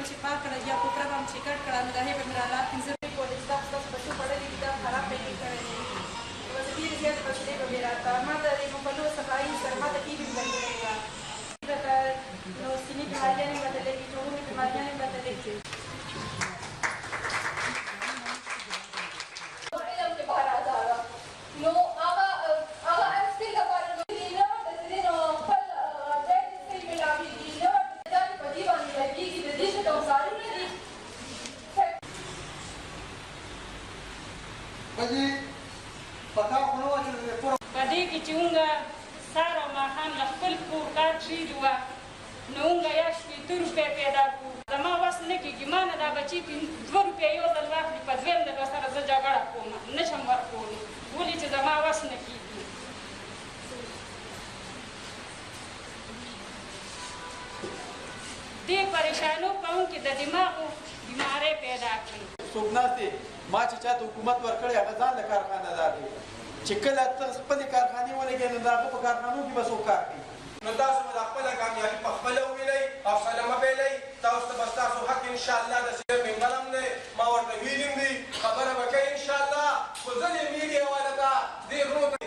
چې پاک کړه یا کوپره به هم چې کټ کړه نو د هغې به مې راله پنځه کولې چې دا ستاسو بچو پړلي دي دا خراب به یې کړی دی بس ډېرې زیاتې فاصلې به مې راته ما د ممپلو صفایي سره ما ته ټي وي بندلې وه نو سینې بیماریانې بدلې دي ټولنې بیماریانې بدلې دي پدې کې چې مونږه سهار او ماښام له خپل کور کار پرېږدو وه نو مونږه یا شپېته روپۍ پیدا کړو زما وس نه کېږي ما نه دا بچي 2 روپۍ یو ځل واخلي په دویم ځل ورسره زه جګړه کوم نه شم ورکولی ولې چې زما وس نه کېږي دې پریشانو کوونکي د دماغو بیمارۍ پیدا کړي څوک ناست دی ما چې چاته حکومت ورکړی هغه ځان له کارخانهدار دی چې کله ته خپلې کارخانې ولګې نو د هغه په کارخانو کې به څوک کار کوي نو تاسو به د خپله کامیابي په خپله ووینئ حوصله مه بایلئ تاسو ته به ستاسو حق انشاءالله د سیر ممبر هم دی ما ورته ویلي هم دي خبره به کوي انشاءالله خو زه دې میډیا والا ته ډېر روغ